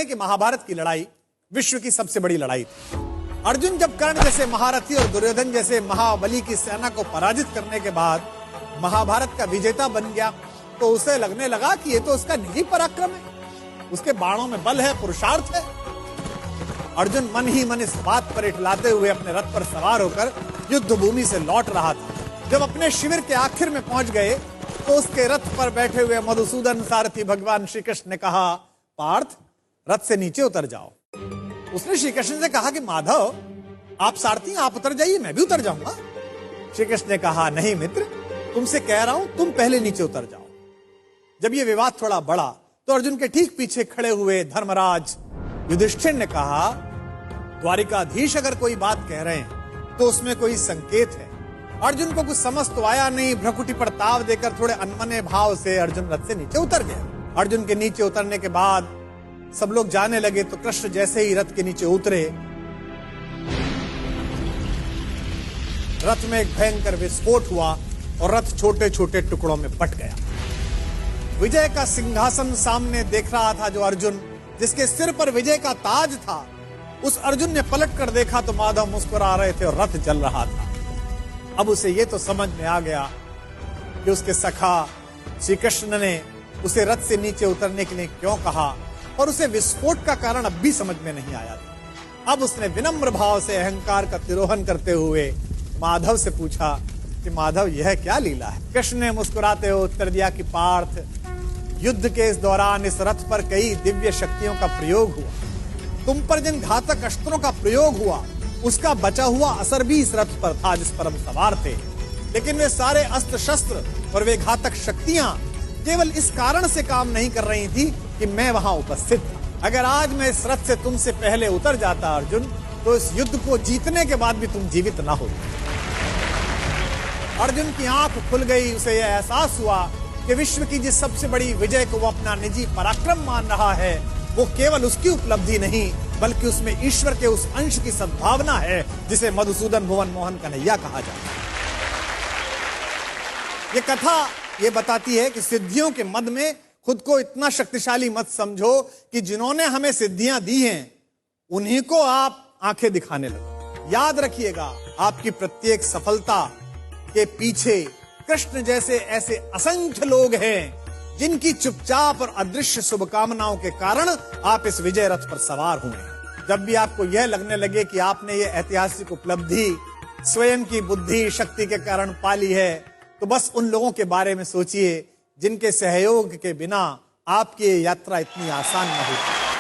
है कि महाभारत की लड़ाई विश्व की सबसे बड़ी लड़ाई थी। अर्जुन जब कर्ण जैसे महारथी और दुर्योधन जैसे महाबली की सेना को पराजित करने के बाद महाभारत का विजेता बन गया, तो उसे लगने लगा कि ये तो उसका निजी पराक्रम है, उसके बाणों में बल है, पुरुषार्थ है। अर्जुन मन ही मन इस बात पर इठलाते हुए अपने रथ पर सवार होकर युद्ध भूमि से लौट रहा था। जब अपने शिविर के आखिर में पहुंच गए तो उसके रथ पर बैठे हुए मधुसूदन सारथी भगवान श्री कृष्ण ने कहा, पार्थ, रथ से नीचे उतर जाओ। उसने श्री कृष्ण से कहा कि माधव, आप सारथी, आप उतर जाइए, मैं भी उतर जाऊंगा। श्री कृष्ण ने कहा, नहीं मित्र, तुमसे कह रहा हूं, तुम पहले नीचे उतर जाओ। जब यह विवाद थोड़ा बढ़ा तो अर्जुन के ठीक पीछे खड़े हुए धर्मराज युधिष्ठिर ने कहा, द्वारिकाधीश अगर कोई बात कह रहे हैं तो उसमें कोई संकेत है। अर्जुन को कुछ समझ तो आया नहीं। भ्रकुटी पर ताव देकर थोड़े अनमने भाव से अर्जुन रथ से नीचे उतर गया। अर्जुन के नीचे उतरने के बाद सब लोग जाने लगे तो कृष्ण जैसे ही रथ के नीचे उतरे, रथ में एक भयंकर विस्फोट हुआ और रथ छोटे छोटे टुकड़ों में बट गया। विजय का सिंहासन सामने देख रहा था जो अर्जुन, जिसके सिर पर विजय का ताज था, उस अर्जुन ने पलट कर देखा तो माधव मुस्कुरा रहे थे और रथ जल रहा था। अब उसे यह तो समझ में आ गया कि उसके सखा श्री कृष्ण ने उसे रथ से नीचे उतरने के लिए क्यों कहा, और उसे विस्फोट का कारण अब भी समझ में नहीं आया था। अब उसने विनम्र भाव से अहंकार का तिरोहन करते हुए माधव से पूछा कि माधव, यह क्या लीला है? कृष्ण ने मुस्कुराते हुए उत्तर दिया कि पार्थ, युद्ध के इस दौरान इस रथ पर कई दिव्य शक्तियों का प्रयोग हुआ। तुम पर जिन घातक अस्त्रों का प्रयोग हुआ उसका बचा हुआ असर भी इस रथ पर था जिस पर हम सवार थे। लेकिन वे सारे अस्त्र शस्त्र और वे घातक शक्तियां केवल इस कारण से काम नहीं कर रही थी कि मैं वहां उपस्थित था। अगर आज मैं इस रथ से तुमसे पहले उतर जाता अर्जुन, तो इस युद्ध को जीतने के बाद भी तुम जीवित ना होते। अर्जुन की आंख खुल गई। उसे यह एहसास हुआ कि विश्व की जिस सबसे बड़ी विजय को वो अपना निजी पराक्रम मान रहा है, वो केवल उसकी उपलब्धि नहीं बल्कि उसमें ईश्वर के उस अंश की सद्भावना है जिसे मधुसूदन भुवन मोहन कन्हैया कहा जाता है। ये कथा ये बताती है कि सिद्धियों के मद में खुद को इतना शक्तिशाली मत समझो कि जिन्होंने हमें सिद्धियां दी हैं उन्हीं को आप आंखें दिखाने लगो। याद रखिएगा, आपकी प्रत्येक सफलता के पीछे कृष्ण जैसे ऐसे असंख्य लोग हैं जिनकी चुपचाप और अदृश्य शुभकामनाओं के कारण आप इस विजय रथ पर सवार हुए। जब भी आपको यह लगने लगे कि आपने ये ऐतिहासिक उपलब्धि स्वयं की बुद्धि शक्ति के कारण पाली है, तो बस उन लोगों के बारे में सोचिए जिनके सहयोग के बिना आपकी ये यात्रा इतनी आसान न होती।